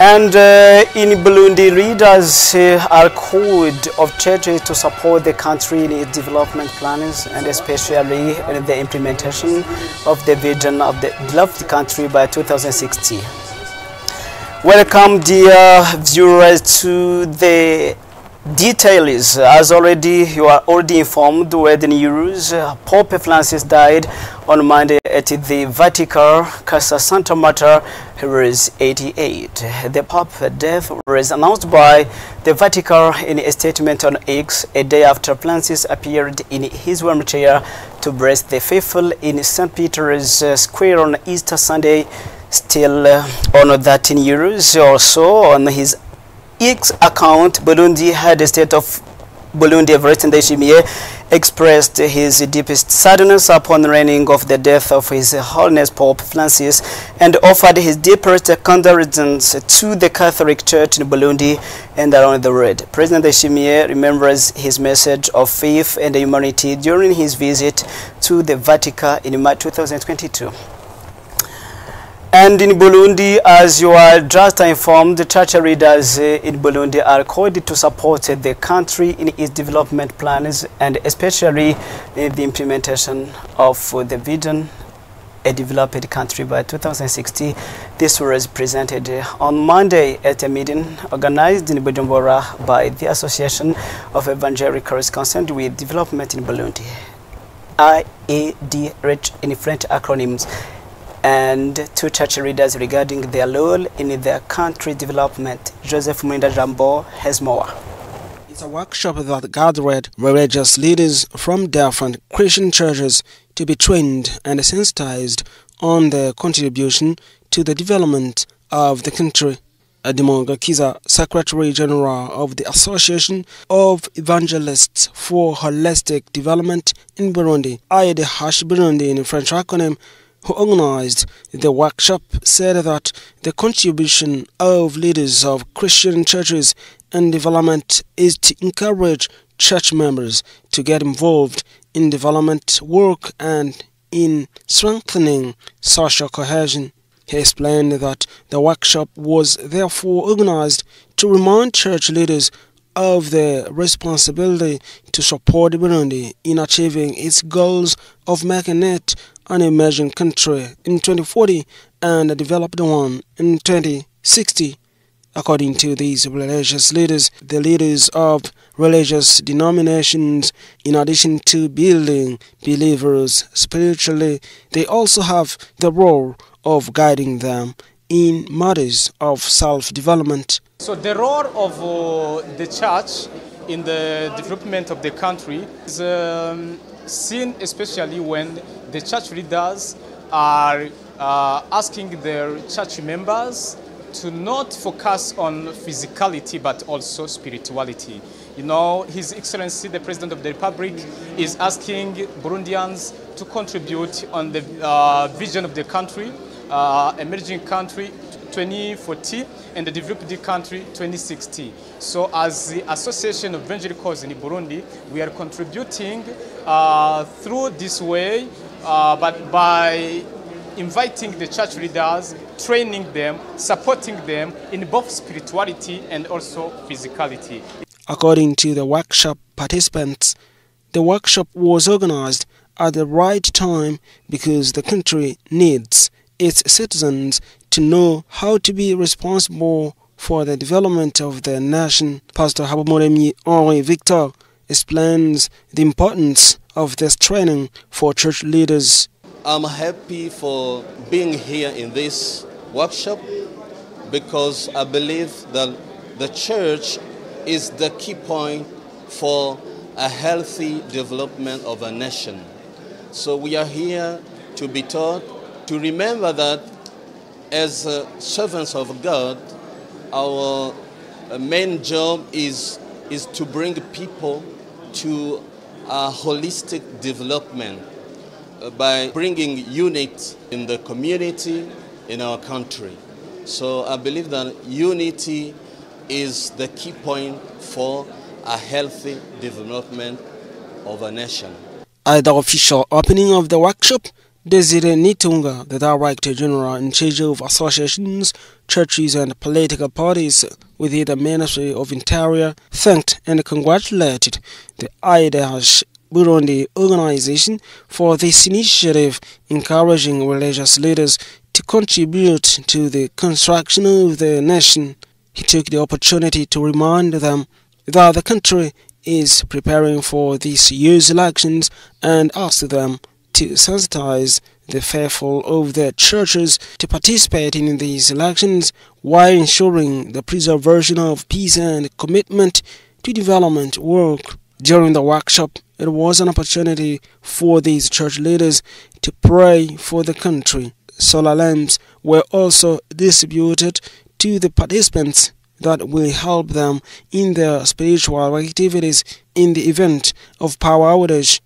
And in Burundi, leaders are called of churches to support the country in its development plans and especially in the implementation of the vision of the developed country by 2060. Welcome, dear viewers, to the details. As you are already informed with the news, Pope Francis died on Monday at the Vatican, Casa Santa Marta. He was 88. The Pope's death was announced by the Vatican in a statement on X a day after Francis appeared in his wheelchair to bless the faithful in St. Peter's Square on Easter Sunday. Still on 13 years or so on his X account, Burundi had a state of Burundi Everett Ndayishimiye expressed his deepest sadness upon learning of the death of His Holiness Pope Francis and offered his deepest condolences to the Catholic Church in Burundi and around the world. President Ndayishimiye remembers his message of faith and humanity during his visit to the Vatican in March 2022. And in Burundi, as you are just informed, the church leaders in Burundi are called to support the country in its development plans and especially the implementation of the vision, a developed country by 2060. This was presented on Monday at a meeting organized in Bujumbura by the Association of Evangelicals concerned with development in Burundi, IAD, rich in French acronyms, and two church leaders regarding their role in their country development. Joseph Mwinda Jambo has more. It's a workshop that gathered religious leaders from different Christian churches to be trained and sensitized on their contribution to the development of the country. Adimonga Kiza, Secretary General of the Association of Evangelists for Holistic Development in Burundi, IAD Burundi in French acronym, who organized the workshop, said that the contribution of leaders of Christian churches in development is to encourage church members to get involved in development work and in strengthening social cohesion. He explained that the workshop was therefore organized to remind church leaders of their responsibility to support Burundi in achieving its goals of making it an emerging country in 2040 and a developed one in 2060. According to these religious leaders, the leaders of religious denominations, in addition to building believers spiritually, they also have the role of guiding them in matters of self-development. So the role of the church in the development of the country is seen especially when the church leaders are asking their church members to not focus on physicality but also spirituality. You know, His Excellency, the President of the Republic, is asking Burundians to contribute on the vision of the country, emerging country 2040 and the developed country 2060. So as the Association of Evangelicals in Burundi, we are contributing through this way, but by inviting the church leaders, training them, supporting them in both spirituality and also physicality. According to the workshop participants, the workshop was organized at the right time because the country needs its citizens to know how to be responsible for the development of the nation. Pastor Habumuremyi Henri Victor explains the importance of this training for church leaders. I'm happy for being here in this workshop because I believe that the church is the key point for a healthy development of a nation. So we are here to be taught, to remember that as servants of God, our main job is to bring people to a holistic development by bringing unity in the community, in our country. So I believe that unity is the key point for a healthy development of a nation. At the official opening of the workshop, Desire Nitunga, the Director General in charge of associations, churches and political parties within the Ministry of Interior, thanked and congratulated the IDH Burundi organization for this initiative, encouraging religious leaders to contribute to the construction of the nation. He took the opportunity to remind them that the country is preparing for this year's elections and asked them to sensitize the faithful of their churches to participate in these elections while ensuring the preservation of peace and commitment to development work. During the workshop, it was an opportunity for these church leaders to pray for the country. Solar lamps were also distributed to the participants that will help them in their spiritual activities in the event of power outage.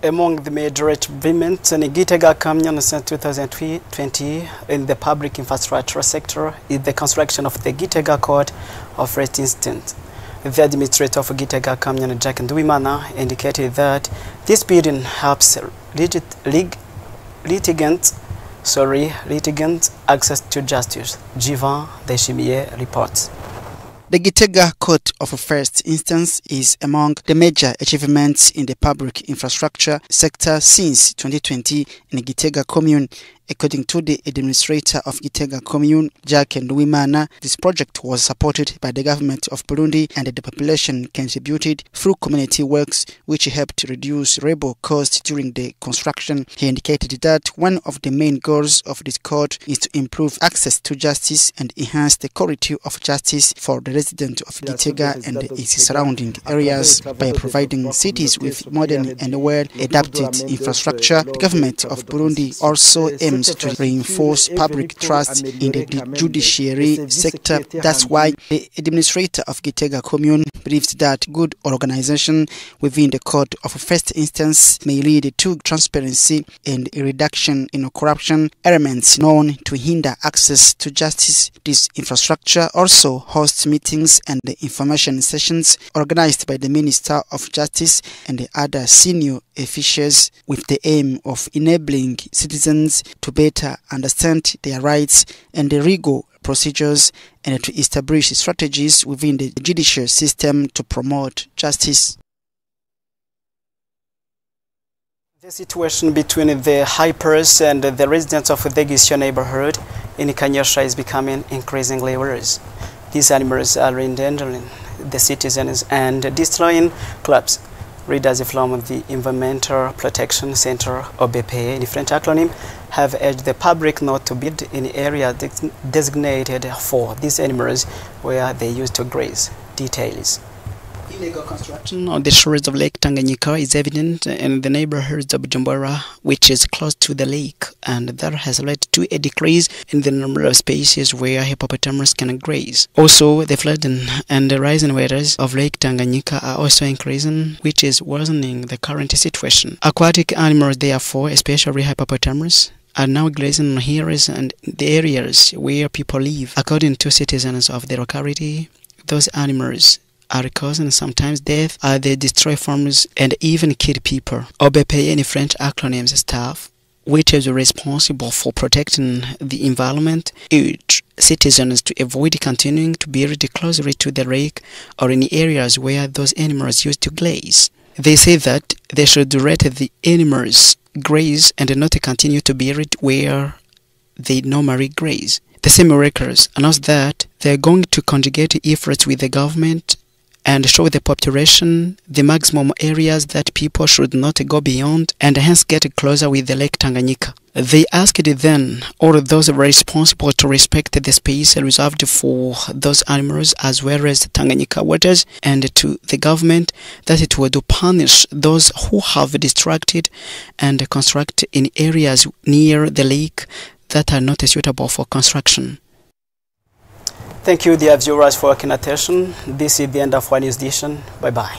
Among the major achievements in Gitega Communion since 2020 in the public infrastructure sector is the construction of the Gitega Court of First Instance. The administrator of Gitega Communion, Jack Ndwimana, indicated that this building helps litigants access to justice. Jivan Deshimiye reports. The Gitega Court of First Instance is among the major achievements in the public infrastructure sector since 2020 in Gitega Commune. According to the administrator of Gitega Commune, Jack Ndwimana, this project was supported by the government of Burundi and the population contributed through community works which helped reduce labor costs during the construction. He indicated that one of the main goals of this court is to improve access to justice and enhance the quality of justice for the residents of Gitega and its surrounding areas. By providing cities with modern and well-adapted infrastructure, the government of Burundi also aims to reinforce public trust in the judiciary sector. That's why the administrator of Gitega Commune believes that good organization within the court of first instance may lead to transparency and a reduction in corruption elements known to hinder access to justice. This infrastructure also hosts meetings and information sessions organized by the Minister of Justice and the other senior officials with the aim of enabling citizens to better understand their rights and the legal procedures and to establish strategies within the judicial system to promote justice. The situation between the hypers and the residents of the Gisio neighborhood in Kanyosha is becoming increasingly worse. These animals are endangering the citizens and destroying crops. Readers from the Environmental Protection Center, OBP, in different acronym, have urged the public not to build in areas designated for these animals where they used to graze. Details. Illegal construction on the shores of Lake Tanganyika is evident in the neighborhoods of Bujumbura, which is close to the lake, and that has led to a decrease in the number of spaces where hippopotamus can graze. Also, the flooding and the rising waters of Lake Tanganyika are also increasing, which is worsening the current situation. Aquatic animals, therefore, especially hippopotamus, are now grazing on hills and the areas where people live. According to citizens of the locality, those animals are causing sometimes death, they destroy farms and even kill people. OBP, in French acronyms staff, which is responsible for protecting the environment, urge citizens to avoid continuing to build closely to the lake or in areas where those animals used to graze. They say that they should let the animals graze and not continue to build where they normally graze. The same workers announced that they are going to conjugate efforts with the government and show the population the maximum areas that people should not go beyond and hence get closer with the Lake Tanganyika. They asked then all those responsible to respect the space reserved for those animals as well as Tanganyika waters, and to the government that it would punish those who have distracted and construct in areas near the lake that are not suitable for construction. Thank you, dear viewers, for your attention. This is the end of our news edition. Bye-bye.